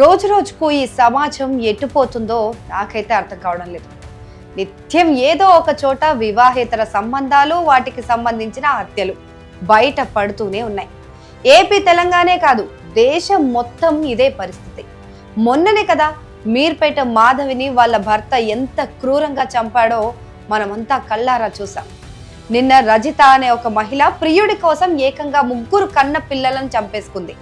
రోజు రోజుకు ఈ సమాజం ఎట్టుపోతుందో నాకైతే అర్థం కావడం లేదు. నిత్యం ఏదో ఒక చోట వివాహేతర సంబంధాలు, వాటికి సంబంధించిన హత్యలు బయట పడుతూనే ఉన్నాయి. ఏపీ తెలంగాణే కాదు, దేశం మొత్తం ఇదే పరిస్థితి. మొన్ననే కదా మీర్పేట మాధవిని వాళ్ళ భర్త ఎంత క్రూరంగా చంపాడో మనమంతా కళ్ళారా చూసాం. నిన్న రజిత అనే ఒక మహిళ ప్రియుడి కోసం ఏకంగా 3 కన్న పిల్లలను చంపేసుకుంది.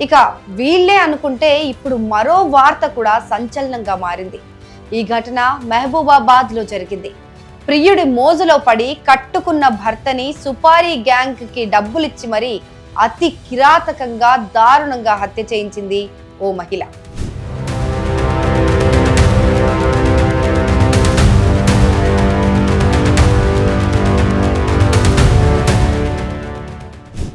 ఇక వీళ్ళే అనుకుంటే ఇప్పుడు మరో వార్త కూడా సంచలనంగా మారింది. ఈ ఘటన మహబూబాబాద్ లో జరిగింది. ప్రియుడి మోజులో పడి కట్టుకున్న భర్తని సుపారీ గ్యాంగ్ కి డబ్బులిచ్చి మరీ అతి కిరాతకంగా దారుణంగా హత్య చేయించింది ఓ మహిళ.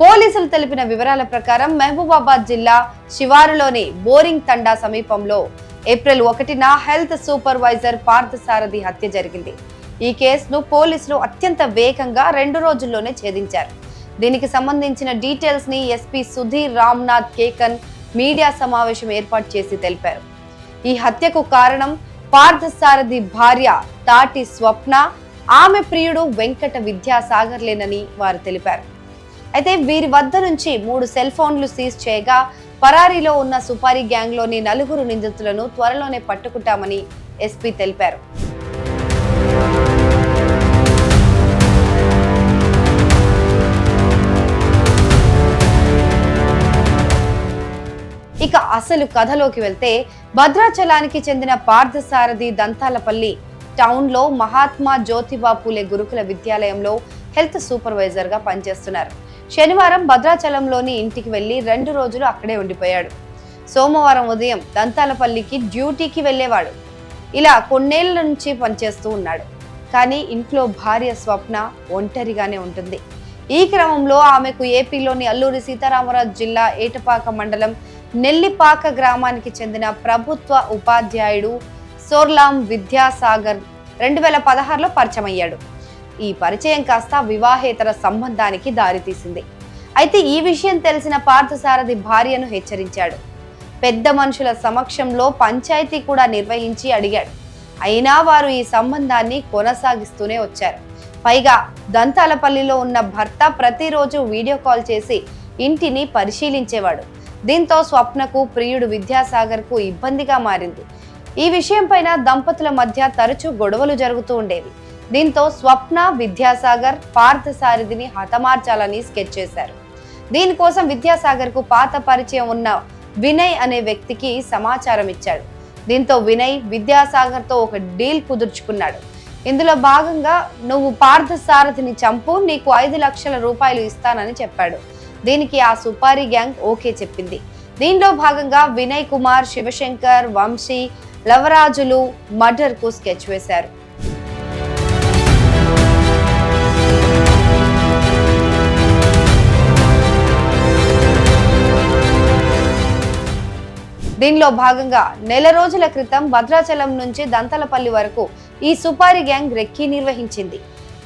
పోలీసులు తెలిపిన వివరాల ప్రకారం మహబూబాబాద్ జిల్లా శివారులోని బోరింగ్ తండా సమీపంలో ఏప్రిల్ 1న హెల్త్ సూపర్వైజర్ పార్థసారథి హత్య జరిగింది. ఈ కేసును పోలీసులు అత్యంత వేగంగా 2 రోజుల్లోనే ఛేదించారు. దీనికి సంబంధించిన డీటెయిల్స్ ని ఎస్పీ సుధీర్ రామ్నాథ్ కేకన్ మీడియా సమావేశం ఏర్పాటు చేసి తెలిపారు. ఈ హత్యకు కారణం పార్థసారథి భార్య తాటి స్వప్న, ఆమె ప్రియుడు వెంకట విద్యాసాగర్లేనని వారు తెలిపారు. అయితే వీరి వద్ద నుంచి 3 సెల్ ఫోన్లు సీజ్ చేయగా పరారీలో ఉన్న సుపారీ గ్యాంగ్ లోని 4 నిందితులను త్వరలోనే పట్టుకుంటామని ఎస్పీ తెలిపారు. ఇక అసలు కథలోకి వెళ్తే, భద్రాచలానికి చెందిన పార్థసారథి దంతాలపల్లి టౌన్ లో మహాత్మా జ్యోతిబా పూలే గురుకుల విద్యాలయంలో హెల్త్ సూపర్వైజర్ గా పనిచేస్తున్నారు. శనివారం భద్రాచలంలోని ఇంటికి వెళ్లి 2 రోజులు అక్కడే ఉండిపోయాడు. సోమవారం ఉదయం దంతాలపల్లికి డ్యూటీకి వెళ్లేవాడు. ఇలా కొన్నేళ్ల నుంచి పనిచేస్తూ ఉన్నాడు. కానీ ఇంట్లో భార్య స్వప్న ఒంటరిగానే ఉంటుంది. ఈ క్రమంలో ఆమెకు ఏపీలోని అల్లూరి సీతారామరాజు జిల్లా ఏటపాక మండలం నెల్లిపాక గ్రామానికి చెందిన ప్రభుత్వ ఉపాధ్యాయుడు సోర్లాం విద్యాసాగర్ 2016లో పరిచయమయ్యాడు. ఈ పరిచయం కాస్త వివాహేతర సంబంధానికి దారితీసింది. అయితే ఈ విషయం తెలిసిన పార్థసారథి భార్యను హెచ్చరించాడు. పెద్ద మనుషుల సమక్షంలో పంచాయతీ కూడా నిర్వహించి అడిగాడు. అయినా వారు ఈ సంబంధాన్ని కొనసాగిస్తూనే వచ్చారు. పైగా దంతాలపల్లిలో ఉన్న భర్త ప్రతిరోజు వీడియో కాల్ చేసి ఇంటిని పరిశీలించేవాడు. దీంతో స్వప్నకు ప్రియుడు విద్యాసాగర్కు ఇబ్బందిగా మారింది. ఈ విషయం పైన దంపతుల మధ్య తరచూ గొడవలు జరుగుతూ ఉండేవి. దీంతో స్వప్న, విద్యాసాగర్ పార్థసారథిని హతమార్చాలని స్కెచ్ చేశారు. దీనికోసం విద్యాసాగర్ కు పాత పరిచయం ఉన్న వినయ్ అనే వ్యక్తికి సమాచారం ఇచ్చాడు. దీంతో వినయ్ విద్యాసాగర్ తో ఒక డీల్ కుదుర్చుకున్నాడు. ఇందులో భాగంగా నువ్వు పార్థసారథిని చంపు, నీకు 5 లక్షల రూపాయలు ఇస్తానని చెప్పాడు. దీనికి ఆ సుపారీ గ్యాంగ్ ఓకే చెప్పింది. దీనిలో భాగంగా వినయ్ కుమార్, శివశంకర్, వంశీ, లవరాజులు మర్డర్ కు స్కెచ్ వేశారు. దీనిలో భాగంగా నెల రోజుల క్రితం భద్రాచలం నుంచి దంతలపల్లి వరకు ఈ సుపారీ గ్యాంగ్ రెక్కీ నిర్వహించింది.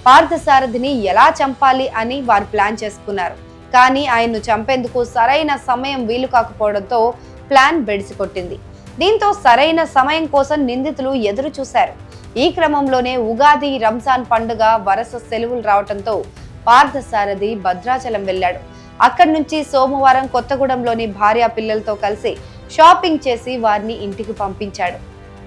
పార్థసారథిని ఎలా చంపాలి అని వారు ప్లాన్ చేసుకున్నారు. కానీ ఆయన్ను చంపేందుకు సరైన సమయం వీలు కాకపోవడంతో ప్లాన్ బెడిసికొట్టింది. దీంతో సరైన సమయం కోసం నిందితులు ఎదురు చూశారు. ఈ క్రమంలోనే ఉగాది, రంజాన్ పండుగ వరుస సెలవులు రావడంతో పార్థసారథి భద్రాచలం వెళ్ళాడు. అక్కడి నుంచి సోమవారం కొత్తగూడెంలోని భార్య పిల్లలతో కలిసి షాపింగ్ చేసి వారిని ఇంటికి పంపించాడు.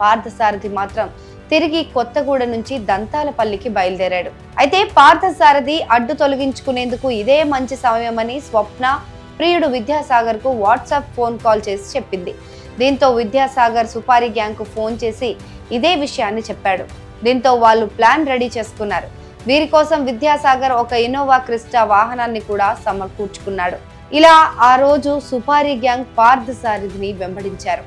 పార్థసారథి మాత్రం తిరిగి కొత్తగూడెం నుంచి దంతాలపల్లికి బయలుదేరాడు. అయితే పార్థసారథి అడ్డు తొలగించుకునేందుకు ఇదే మంచి సమయమని స్వప్న ప్రియుడు విద్యాసాగర్ కు వాట్సాప్ ఫోన్ కాల్ చేసి చెప్పింది. దీంతో విద్యాసాగర్ సుపారీ గ్యాంగ్ కు ఫోన్ చేసి ఇదే విషయాన్ని చెప్పాడు. దీంతో వాళ్ళు ప్లాన్ రెడీ చేసుకున్నారు. వీరి కోసం విద్యాసాగర్ ఒక ఇన్నోవా క్రిస్టా వాహనాన్ని కూడా సమకూర్చుకున్నాడు. ఇలా ఆ రోజు సుపారీ గ్యాంగ్ పార్థసారథిని వెంబడించారు.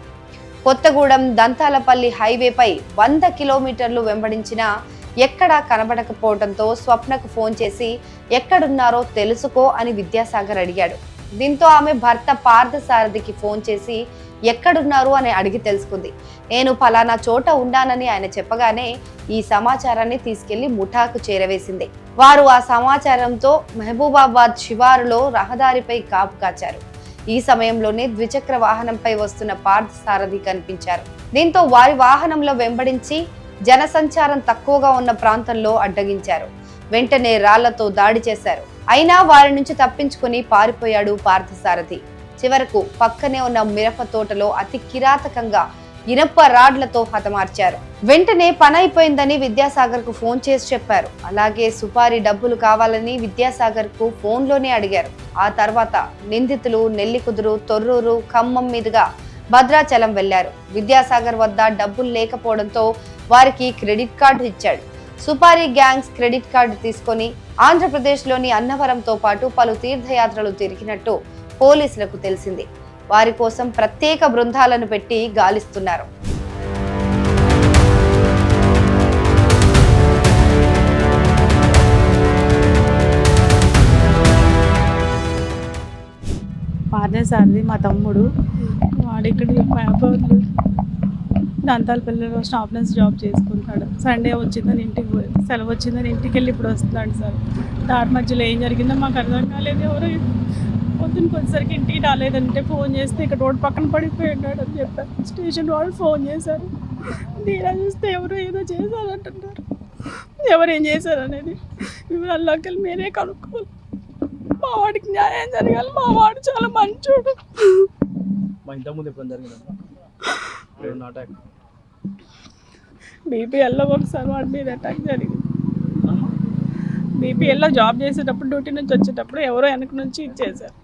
కొత్తగూడెం దంతాలపల్లి హైవేపై 100 కిలోమీటర్లు వెంబడించినా ఎక్కడా కనబడకపోవడంతో స్వప్నకు ఫోన్ చేసి ఎక్కడున్నారో తెలుసుకో అని విద్యాసాగర్ అడిగాడు. దీంతో ఆమె భర్త పార్థసారథికి ఫోన్ చేసి ఎక్కడున్నారు అని అడిగి తెలుసుకుంది. నేను ఫలానా చోట ఉన్నానని ఆయన చెప్పగానే ఈ సమాచారాన్ని తీసుకెళ్లి ముఠాకు చేరవేసింది. వారు ఆ సమాచారంతో మహబూబాబాద్ శివారులో రహదారిపై కాపు కాచారు. ఈ సమయంలోనే ద్విచక్ర వాహనంపై వస్తున్న పార్థసారథి కనిపించారు. దీంతో వారి వాహనంలో వెంబడించి జనసంచారం తక్కువగా ఉన్న ప్రాంతంలో అడ్డగించారు. వెంటనే రాళ్లతో దాడి చేశారు. అయినా వారి నుంచి తప్పించుకుని పారిపోయాడు పార్థసారథి. చివరకు పక్కనే ఉన్న మిరప తోటలో అతి కిరాతకంగా ఇనప రాడ్లతో హతమార్చారు. వెంటనే పని అయిపోయిందని విద్యాసాగర్ కు ఫోన్ చేసి చెప్పారు. అలాగే సుపారీ డబ్బులు కావాలని విద్యాసాగర్ కు ఫోన్లోనే అడిగారు. ఆ తర్వాత నిందితులు నెల్లికుదురు, తొర్రూరు, ఖమ్మం మీదుగా భద్రాచలం వెళ్లారు. విద్యాసాగర్ వద్ద డబ్బులు లేకపోవడంతో వారికి క్రెడిట్ కార్డు ఇచ్చాడు. సుపారీ గ్యాంగ్స్ క్రెడిట్ కార్డు తీసుకొని ఆంధ్రప్రదేశ్లోని అన్నవరంతో పాటు పలు తీర్థయాత్రలు తిరిగినట్టు పోలీసులకు తెలిసింది. వారి కోసం ప్రత్యేక బృందాలను పెట్టి గాలిస్తున్నారు. పార్థసారథి మా తమ్ముడు. వాడిక్కడ దంతాలపల్లిలో స్టాఫ్నెస్ జాబ్ చేసుకుంటాడు. సండే వచ్చిందని ఇంటికి సెలవు వచ్చిందని ఇంటికి వెళ్ళి ఇప్పుడు వస్తున్నాడు సార్. దారి మధ్యలో ఏం జరిగిందో మాకు అర్థం కాలేదు. ఎవరు పొద్దున్నకి వచ్చేసరికి ఇంటికి రాలేదంటే ఫోన్ చేస్తే ఇక్కడ రోడ్ పక్కన పడిపోయాడు అని చెప్పారు. స్టేషన్ వాళ్ళు ఫోన్ చేశారు. తీరా చూస్తే ఎవరు ఏదో చేశారంటున్నారు. ఎవరు ఏం చేశారు అనేది వివరాల్లోకి వెళ్ళి మీరే కనుక్కోవాలి. మా వాడికి న్యాయం జరగాలి. మా వాడు చాలా మంచోడు. బీపీఎల్లో ఒకసారి వాడి మీద అటాక్ జరిగింది. బీపీఎల్లో జాబ్ చేసేటప్పుడు డ్యూటీ నుంచి వచ్చేటప్పుడు ఎవరో వెనక నుంచి ఇచ్చేసారు.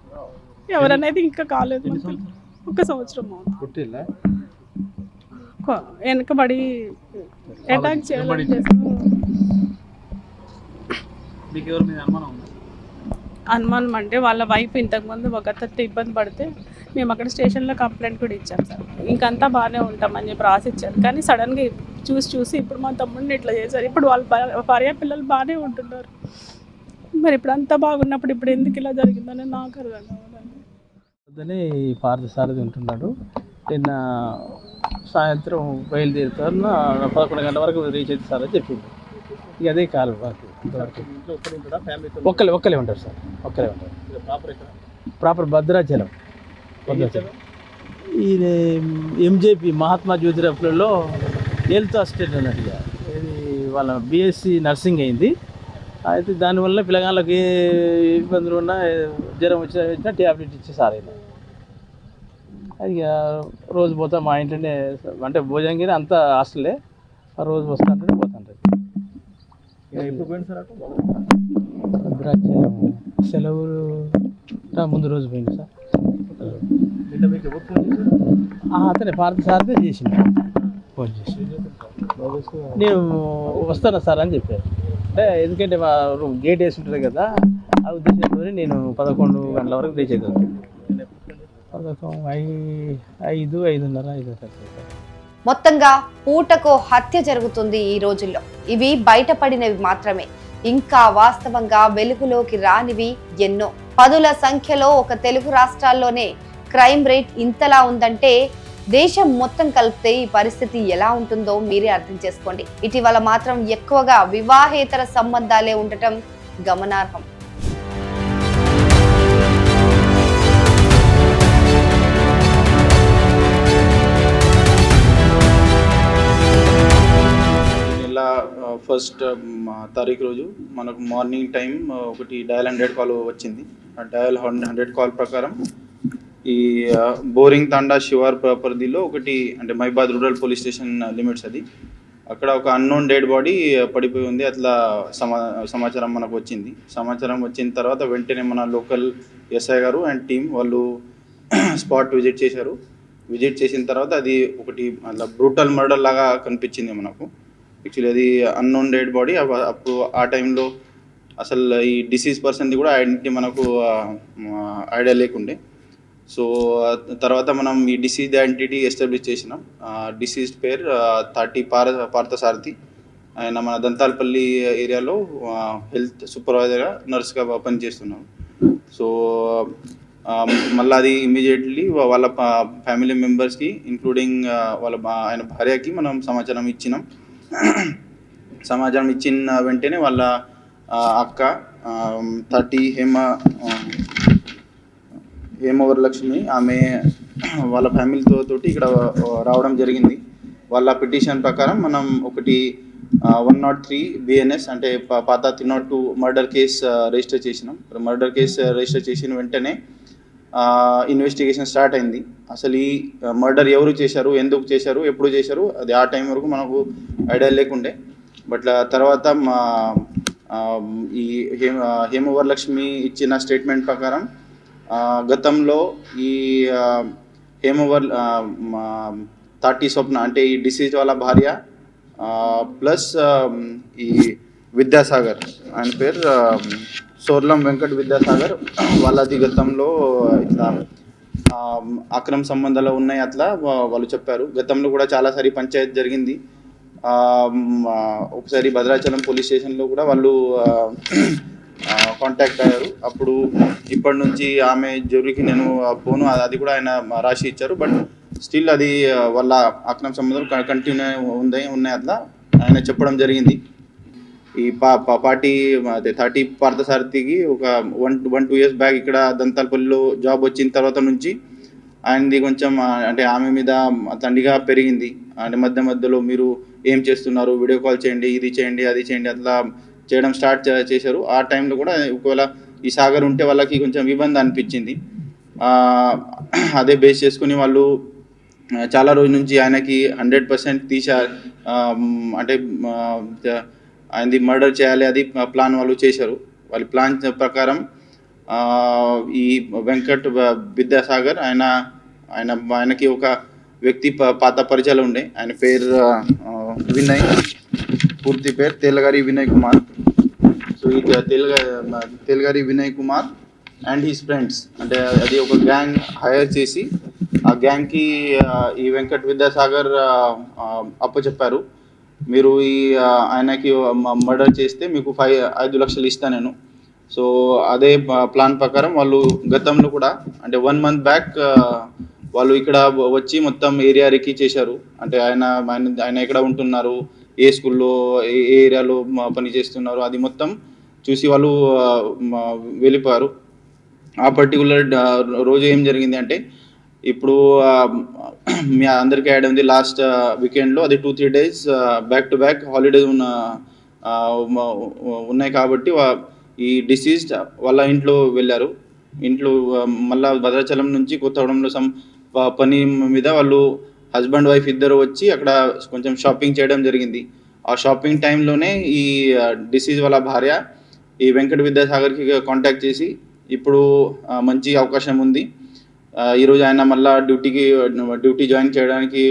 ఎవరనేది ఇంకా కాలేదు. 1 సంవత్సరం వెనకబడి అటాక్ చేయాలని అనుమానం అంటే వాళ్ళ వైఫ్ ఇంతకుముందు ఒక అతనితో ఇబ్బంది పడితే మేము అక్కడ స్టేషన్లో కంప్లైంట్ కూడా ఇచ్చాం సార్. ఇంకంతా బాగానే ఉంటామని చెప్పి రాసిచ్చారు. కానీ సడన్గా చూసి ఇప్పుడు మా తమ్ముడిని ఇట్లా చేశారు. ఇప్పుడు వాళ్ళ భార్య పిల్లలు బాగానే ఉంటున్నారు. మరి ఇప్పుడు అంతా బాగున్నప్పుడు ఇప్పుడు ఎందుకు ఇలా జరిగిందని నాకు అర్థం కావాలండి. పొద్దునే ఈ పార్థసారథి ఉంటున్నాడు. నిన్న సాయంత్రం బయలుదేరుతారు. 11 గంటల వరకు రీచ్ అవుతారని చెప్పింది. ఇక అదే కాదు ఒక్కలే ఉంటారు సార్. ఒక్కలే ఉంటారు. ప్రాపర్ భద్రాచలం. ఈ ఎంజేపీ మహాత్మా జ్యోతిరావులో హెల్త్ అసిస్టెంట్ అన్నట్టుగా ఇది వాళ్ళ బీఎస్సీ నర్సింగ్ అయింది. అయితే దానివల్ల పిల్లగాళ్ళకి ఏ ఇబ్బందులు ఉన్నా జ్వరం వచ్చినా ట్యాబ్లెట్ ఇచ్చి సారైనా ఇక రోజు పోతా మా ఇంట్లోనే అంటే భోజనంగానే అంతా హాస్టలే. ఆ రోజు వస్తుంటే పోతుంటుంది. ఎప్పుడు పోయింది సార్? భద్రాచలం సెలవులు ముందు రోజు పోయింది సార్. మీకు ఎవరు ఫోన్ చేశారు? అతనే పార్థసారథి చేసింది. ఫోన్ చేసి నేను వస్తాను సార్ అని చెప్పారు. అంటే ఎందుకంటే మా రూమ్ గేట్ వేసి ఉంటుంది కదా, ఆ ఉద్దేశంతో నేను 11 గంటల వరకు రీచ్ అవుతుంది. 5:30 సార్. మొత్తంగా పూటకో హత్య జరుగుతుంది ఈ రోజుల్లో. ఇవి బయటపడినవి మాత్రమే. ఇంకా వాస్తవంగా వెలుగులోకి రానివి ఎన్నో. 10ల సంఖ్యలో ఒక తెలుగు రాష్ట్రాల్లోనే క్రైమ్ రేట్ ఇంతలా ఉందంటే దేశం మొత్తం కలిపితే ఈ పరిస్థితి ఎలా ఉంటుందో మీరే అర్థం చేసుకోండి. ఇటీవల మాత్రం ఎక్కువగా వివాహేతర సంబంధాలే ఉండటం గమనార్హం. ఫస్ట్ తారీఖు రోజు మనకు మార్నింగ్ టైం ఒకటి డయల్ 100 కాల్ వచ్చింది. ఆ డయల్ 100 కాల్ ప్రకారం ఈ బోరింగ్ తాండా శివార్ పరిధిలో ఒకటి అంటే మైబాద్ రూరల్ పోలీస్ స్టేషన్ లిమిట్స్ అది. అక్కడ ఒక అన్నోన్ డెడ్ బాడీ పడిపోయి ఉంది. అట్లా సమాచారం మనకు వచ్చింది. సమాచారం వచ్చిన తర్వాత వెంటనే మన లోకల్ ఎస్ఐ గారు అండ్ టీం వాళ్ళు స్పాట్ విజిట్ చేశారు. విజిట్ చేసిన తర్వాత అది ఒకటి అలా బ్రూటల్ మర్డర్ లాగా కనిపించింది మనకు. యాక్చువల్లీ అది అన్నోన్ డెడ్ బాడీ. అప్పుడు ఆ టైంలో అసలు ఈ డిసీజ్ పర్సన్ది కూడా ఐడెంటిటీ మనకు ఐడియా లేకుండే. సో తర్వాత మనం ఈ డిసీజ్ ఐడెంటిటీ ఎస్టాబ్లిష్ చేసినాం. డిసీజ్డ్ పేరు 30 పార్థసారథి. ఆయన మన దంతాలపల్లి ఏరియాలో హెల్త్ సూపర్వైజర్గా నర్స్గా పనిచేస్తున్నాం. సో మళ్ళీ అది ఇమీడియట్లీ వాళ్ళ ఫ్యామిలీ మెంబర్స్కి ఇంక్లూడింగ్ ఆయన భార్యకి మనం సమాచారం ఇచ్చినాం. సమాచారం ఇచ్చిన వెంటనే వాళ్ళ అక్క 30 హేమవరలక్ష్మి ఆమె వాళ్ళ ఫ్యామిలీతో తోటి ఇక్కడ రావడం జరిగింది. వాళ్ళ పిటిషన్ ప్రకారం మనం ఒకటి 103 BNS అంటే పాత 302 మర్డర్ కేసు రిజిస్టర్ చేసినాం. మర్డర్ కేసు రిజిస్టర్ చేసిన వెంటనే ఇన్వెస్టిగేషన్ స్టార్ట్ అయింది. అసలు ఈ మర్డర్ ఎవరు చేశారు, ఎందుకు చేశారు, ఎప్పుడు చేశారు, అది ఆ టైం వరకు మనకు ఐడియా లేకుండే. బట్ తర్వాత ఈ హేమవరలక్ష్మి ఇచ్చిన స్టేట్మెంట్ ప్రకారం గతంలో ఈ తాటి స్వప్న అంటే ఈ డిసీజ్ వాళ్ళ భార్య ప్లస్ ఈ విద్యాసాగర్, ఆయన పేరు సోర్లం వెంకట్ విద్యాసాగర్, వాళ్ళది గతంలో ఇట్లా అక్రమ సంబంధాలు ఉన్నాయి అట్లా వాళ్ళు చెప్పారు. గతంలో కూడా చాలాసారి పంచాయతీ జరిగింది. ఒకసారి భద్రాచలం పోలీస్ స్టేషన్లో కూడా వాళ్ళు కాంటాక్ట్ అయ్యారు. అప్పుడు ఇప్పటి నుంచి ఆమె జ్యూరీకి నేను పోను, అది కూడా ఆయన రాసి ఇచ్చారు. బట్ స్టిల్ అది వాళ్ళ అక్రమ సంబంధాలు కంటిన్యూ ఉన్నాయి అట్లా ఆయన చెప్పడం జరిగింది. ఈ పార్టీ అదే 30 పార్థసారథికి ఒక 1-2 years బ్యాక్ ఇక్కడ దంతాలపల్లిలో జాబ్ వచ్చిన తర్వాత నుంచి ఆయనది కొంచెం అంటే ఆమె మీద తండిగా పెరిగింది. అంటే మధ్యలో మీరు ఏం చేస్తున్నారు, వీడియో కాల్ చేయండి, ఇది చేయండి, అది చేయండి, అట్లా చేయడం స్టార్ట్ చేశారు. ఆ టైంలో కూడా ఒకవేళ ఈ సాగర్ ఉంటే వాళ్ళకి కొంచెం ఇబ్బంది అనిపించింది. అదే బేస్ చేసుకుని వాళ్ళు చాలా రోజుల నుంచి ఆయనకి 100% తీశారు. అంటే ఆయనది మర్డర్ చేయాలి, అది ప్లాన్ వాళ్ళు చేశారు. వాళ్ళ ప్లాన్ ప్రకారం ఈ వెంకట్ విద్యాసాగర్ ఆయనకి ఒక వ్యక్తి పాత పరిచయాలు ఉండే. ఆయన పేరు వినయ్, పూర్తి పేరు తేలగారి వినయ్ కుమార్. సో ఈ తేలగారి Vinay Kumar and his friends అంటే అది ఒక గ్యాంగ్ హైర్ చేసి ఆ గ్యాంగ్కి ఈ వెంకట్ విద్యాసాగర్ అప్పచెప్పారు. మీరు ఈ ఆయనకి మర్డర్ చేస్తే మీకు 5 లక్షలు ఇస్తాను నేను. సో అదే ప్లాన్ ప్రకారం వాళ్ళు గతంలో కూడా అంటే 1 month బ్యాక్ వాళ్ళు ఇక్కడ వచ్చి మొత్తం ఏరియా రెక్కి చేశారు. అంటే ఆయన ఎక్కడ ఉంటున్నారు, ఏ స్కూల్లో, ఏ ఏరియాలో పని చేస్తున్నారు, అది మొత్తం చూసి వాళ్ళు వెళ్ళిపోయారు. ఆ పర్టికులర్ రోజు ఏం జరిగింది అంటే ఇప్పుడు మీ అందరికీ యాడ్ ఉంది లాస్ట్ వీకెండ్లో అది 2-3 days back to back holidays ఉన్నాయి కాబట్టి ఈ డిసీజ్డ్ వాళ్ళ ఇంట్లో వెళ్ళారు. ఇంట్లో మళ్ళా భద్రాచలం నుంచి కొత్తగూడెంలో పని మీద వాళ్ళు హస్బెండ్ వైఫ్ ఇద్దరు వచ్చి అక్కడ కొంచెం షాపింగ్ చేయడం జరిగింది. ఆ షాపింగ్ టైంలోనే ఈ డిసీజ్ వాళ్ళ భార్య ఈ వెంకట విద్యాసాగర్కి కాంటాక్ట్ చేసి ఇప్పుడు మంచి అవకాశం ఉంది, ఈరోజు ఆయన మళ్ళీ డ్యూటీ జాయిన్ చేయడానికి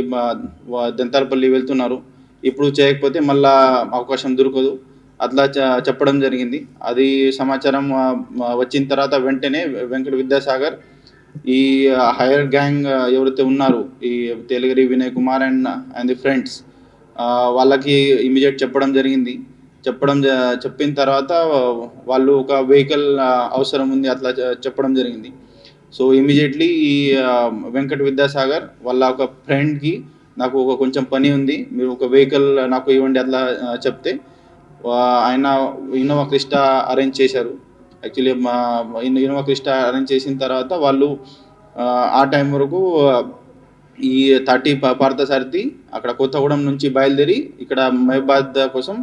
దంతాలపల్లి వెళ్తున్నారు, ఇప్పుడు చేయకపోతే మళ్ళా అవకాశం దొరకదు అట్లా చెప్పడం జరిగింది. అది సమాచారం వచ్చిన తర్వాత వెంటనే వెంకట విద్యాసాగర్ ఈ హైయర్ గ్యాంగ్ ఎవరైతే ఉన్నారు ఈ తేలగిరి Vinay Kumar and the friends వాళ్ళకి ఇమీడియట్ చెప్పడం జరిగింది. చెప్పిన తర్వాత వాళ్ళు ఒక వెహికల్ అవసరం ఉంది అట్లా చెప్పడం జరిగింది. సో ఇమీడియట్లీ ఈ వెంకట విద్యాసాగర్ వాళ్ళ ఒక ఫ్రెండ్కి నాకు కొంచెం పని ఉంది, మీరు ఒక వెహికల్ నాకు ఇవ్వండి అట్లా చెప్తే ఆయన ఇన్నోవా క్రిస్టా అరేంజ్ చేశారు. యాక్చువల్లీ ఇన్నోవా క్రిస్టా అరేంజ్ చేసిన తర్వాత వాళ్ళు ఆ టైం వరకు ఈ 30 పార్థసారథి అక్కడ కొత్తగూడెం నుంచి బయలుదేరి ఇక్కడ మహబాద్ కోసం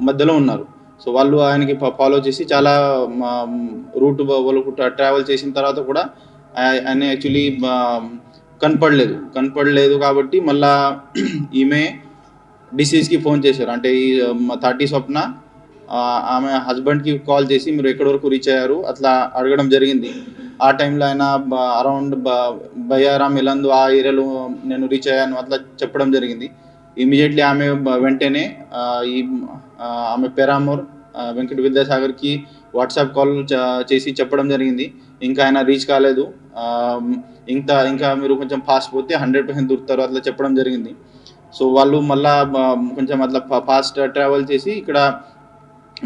మధ్యలో ఉన్నారు. సో వాళ్ళు ఆయనకి ఫాలో చేసి చాలా రూట్ వాళ్ళు ట్రావెల్ చేసిన తర్వాత కూడా ఆయన యాక్చువల్లీ కనపడలేదు కాబట్టి మళ్ళా ఈమె డిసీజ్కి ఫోన్ చేశారు. అంటే ఈ 30 స్వప్న ఆమె హస్బెండ్కి కాల్ చేసి మీరు ఎక్కడి వరకు రీచ్ అయ్యారు అట్లా అడగడం జరిగింది. ఆ టైంలో ఆయన అరౌండ్ బయ్యారం ఎలందు ఆ ఏరియాలో నేను రీచ్ అయ్యాను అట్లా చెప్పడం జరిగింది. ఇమీడియట్లీ ఆమె వెంటనే ఆమె పెరామూర్ వెంకట విద్యాసాగర్కి వాట్సాప్ కాల్ చేసి చెప్పడం జరిగింది, ఇంకా ఆయన రీచ్ కాలేదు, ఇంకా మీరు కొంచెం ఫాస్ట్ పోతే 100% దొరుకుతారు అట్లా చెప్పడం జరిగింది. సో వాళ్ళు మళ్ళా కొంచెం అట్లా ఫాస్ట్ ట్రావెల్ చేసి ఇక్కడ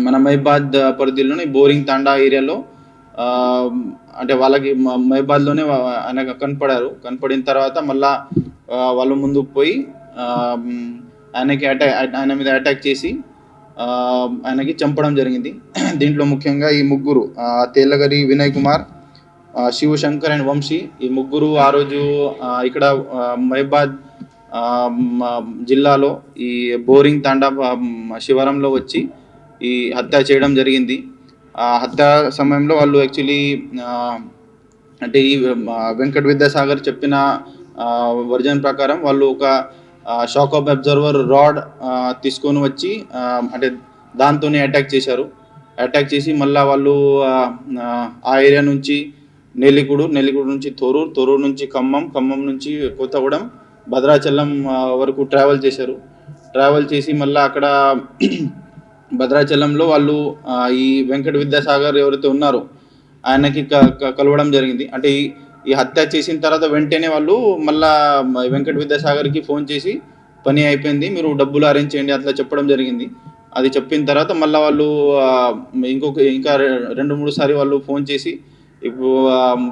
మన మహబాద్ పరిధిలోని బోరింగ్ తాండా ఏరియాలో అంటే వాళ్ళకి మహబాద్లోనే ఆయన కనపడిన తర్వాత మళ్ళా వాళ్ళు ముందుకు పోయి ఆయన మీద అటాక్ చేసి ఆయనకి చంపడం జరిగింది. దీంట్లో ముఖ్యంగా ఈ ముగ్గురు తేలగరి వినయ్ కుమార్, శివశంకర్ అండ్ వంశీ, ఈ ముగ్గురు ఆ రోజు ఇక్కడ మహబాద్ జిల్లాలో ఈ బోరింగ్ తాండా శివారంలో వచ్చి ఈ హత్య చేయడం జరిగింది. ఆ హత్య సమయంలో వాళ్ళు యాక్చువల్లీ అంటే ఈ వెంకట్ విద్యాసాగర్ చెప్పిన వర్జన్ ప్రకారం వాళ్ళు ఒక షాక్ ఆఫ్ అబ్జర్వర్ రాడ్ తీసుకొని వచ్చి అంటే దాంతోనే అటాక్ చేశారు. అటాక్ చేసి మళ్ళీ వాళ్ళు ఆ ఏరియా నుంచి నెల్లికుడు నుంచి తొర్రూరు నుంచి ఖమ్మం నుంచి కొత్తగూడెం, భద్రాచలం వరకు ట్రావెల్ చేశారు. ట్రావెల్ చేసి మళ్ళీ అక్కడ భద్రాచలంలో వాళ్ళు ఈ వెంకట విద్యాసాగర్ ఎవరైతే ఉన్నారో ఆయనకి కలవడం జరిగింది. అంటే ఈ హత్య చేసిన తర్వాత వెంటనే వాళ్ళు మళ్ళా వెంకట విద్యాసాగర్కి ఫోన్ చేసి పని అయిపోయింది, మీరు డబ్బులు అరేంజ్ చేయండి అట్లా చెప్పడం జరిగింది. అది చెప్పిన తర్వాత మళ్ళీ వాళ్ళు ఇంకా 2-3 సారి వాళ్ళు ఫోన్ చేసి ఇప్పుడు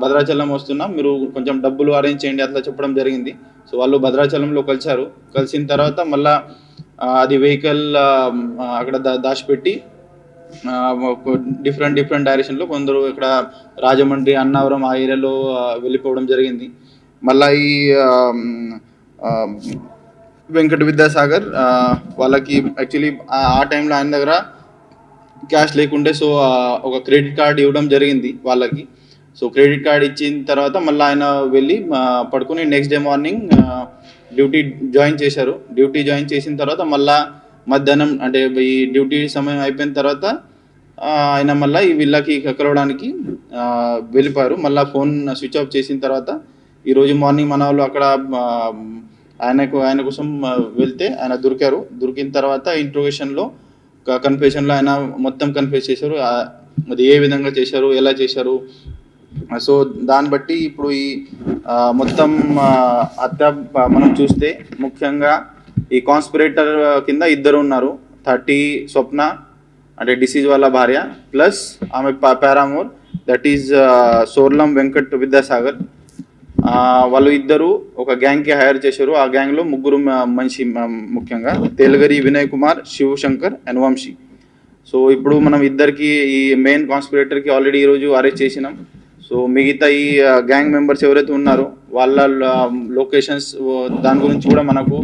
భద్రాచలం వస్తున్నాం, మీరు కొంచెం డబ్బులు అరేంజ్ చేయండి అట్లా చెప్పడం జరిగింది. సో వాళ్ళు భద్రాచలంలో కలిసిన తర్వాత మళ్ళీ అది వెహికల్ అక్కడ దాచిపెట్టి డిఫరెంట్ డైరెక్షన్లో కొందరు ఇక్కడ రాజమండ్రి, అన్నవరం ఆ ఏరియాలో వెళ్ళిపోవడం జరిగింది. మళ్ళీ ఈ వెంకట విద్యాసాగర్ వాళ్ళకి యాక్చువల్లీ ఆ టైంలో ఆయన దగ్గర క్యాష్ లేకుండే, సో ఒక క్రెడిట్ కార్డ్ ఇవ్వడం జరిగింది వాళ్ళకి. సో క్రెడిట్ కార్డ్ ఇచ్చిన తర్వాత మళ్ళీ ఆయన వెళ్ళి పడుకుని next day morning duty join చేశారు. డ్యూటీ జాయిన్ చేసిన తర్వాత మళ్ళీ మధ్యాహ్నం అంటే ఈ డ్యూటీ సమయం అయిపోయిన తర్వాత ఆయన మళ్ళీ ఈ విల్లాకి కలవడానికి వెళ్ళిపోయారు. మళ్ళీ ఫోన్ స్విచ్ ఆఫ్ చేసిన తర్వాత ఈరోజు మార్నింగ్ మన వాళ్ళు అక్కడ ఆయన కోసం వెళ్తే ఆయన దొరికారు. దొరికిన తర్వాత ఇంట్రోగేషన్లో కన్ఫెషన్లో ఆయన మొత్తం కన్ఫెస్ చేశారు, అది ఏ విధంగా చేశారు, ఎలా చేశారు. సో దాన్ని బట్టి ఇప్పుడు ఈ మొత్తం హత్య మనం చూస్తే ముఖ్యంగా ఈ కాన్స్పిరేటర్ కింద 2 ఉన్నారు. 30 స్వప్న అంటే డిసీజ్ వాళ్ళ భార్య, ప్లస్ ఆమె పారామోర్ దట్ ఈజ్ సోర్లం వెంకట్ విద్యాసాగర్. వాళ్ళు ఇద్దరు ఒక గ్యాంగ్కి హైర్ చేశారు. ఆ గ్యాంగ్లో 3 మనిషి ముఖ్యంగా తేలగరి వినయ్ కుమార్, శివశంకర్ అండ్ వంశీ. సో ఇప్పుడు మనం ఇద్దరికి ఈ మెయిన్ కాన్స్పిరేటర్కి ఆల్రెడీ ఈరోజు అరెస్ట్ చేసినాం. సో మిగతా ఈ గ్యాంగ్ మెంబర్స్ ఎవరైతే ఉన్నారో వాళ్ళ లొకేషన్స్ దాని గురించి కూడా మనకు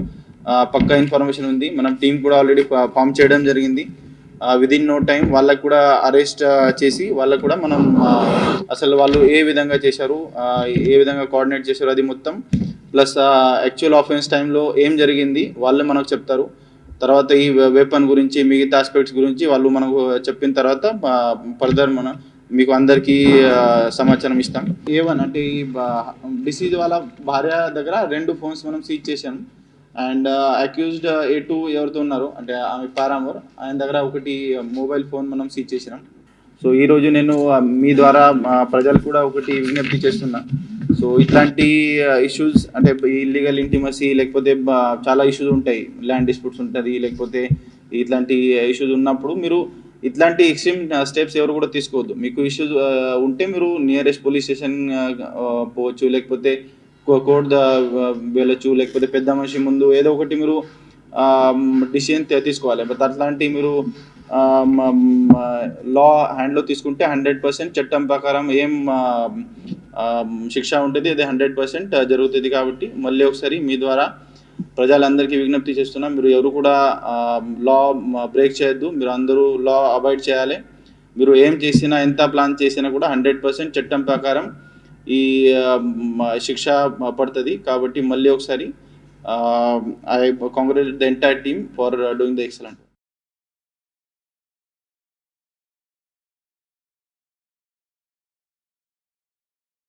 పక్కా ఇన్ఫర్మేషన్ ఉంది. మనం టీం కూడా ఆల్రెడీ ఫామ్ చేయడం జరిగింది. విదిన్ నో టైం వాళ్ళకు కూడా అరెస్ట్ చేసి వాళ్ళకు కూడా మనం అసలు వాళ్ళు ఏ విధంగా చేశారు, ఏ విధంగా కోఆర్డినేట్ చేశారు అది మొత్తం, ప్లస్ యాక్చువల్ ఆఫెన్స్ టైంలో ఏం జరిగింది వాళ్ళే మనకు చెప్తారు. తర్వాత ఈ వెపన్ గురించి మిగతా ఆస్పెక్ట్స్ గురించి వాళ్ళు మనకు చెప్పిన తర్వాత ఫర్దర్ మీకు అందరికీ సమాచారం ఇస్తాం. ఏవన్ అంటే ఈ డిసీజ్ వాళ్ళ భార్య దగ్గర 2 ఫోన్స్ మనం సీజ్ చేశాం. అండ్ అక్యూజ్డ్ A2 ఎవరితో ఉన్నారో అంటే ఆమె పారామోర్, ఆయన దగ్గర 1 మొబైల్ ఫోన్ మనం సీజ్ చేసినాం. సో ఈరోజు నేను మీ ద్వారా ప్రజలు కూడా ఒకటి విజ్ఞప్తి చేస్తున్నా. సో ఇట్లాంటి ఇష్యూస్ అంటే ఇల్లీగల్ ఇంటిమసీ లేకపోతే చాలా ఇష్యూస్ ఉంటాయి, ల్యాండ్ డిస్ప్యూట్స్ ఉంటుంది, లేకపోతే ఇట్లాంటి ఇష్యూస్ ఉన్నప్పుడు మీరు ఇట్లాంటి ఎక్స్ట్రీమ్ స్టెప్స్ ఎవరు కూడా తీసుకోవద్దు. మీకు ఇష్యూస్ ఉంటే మీరు నియరెస్ట్ పోలీస్ స్టేషన్ పోవచ్చు, లేకపోతే కోర్టు వెళ్ళచ్చు, లేకపోతే పెద్ద మనిషి ముందు ఏదో ఒకటి మీరు డిసిషన్ తీసుకోవాలి. బట్ అట్లాంటి మీరు లా హ్యాండ్లో తీసుకుంటే 100% చట్టం ప్రకారం ఏం శిక్ష ఉంటుంది అది 100% జరుగుతుంది. కాబట్టి మళ్ళీ ఒకసారి మీ ద్వారా ప్రజలందరికీ విజ్ఞప్తి చేస్తున్నాం, మీరు ఎవరు కూడా లా బ్రేక్ చేయొద్దు, మీరు అందరూ లా అవాయిడ్ చేయాలి. మీరు ఏం చేసినా ఎంత ప్లాన్ చేసినా కూడా 100% చట్టం ప్రకారం ఈ శిక్ష పడుతుంది. కాబట్టి మళ్ళీ ఒకసారి I congratulate the entire team for doing the excellent.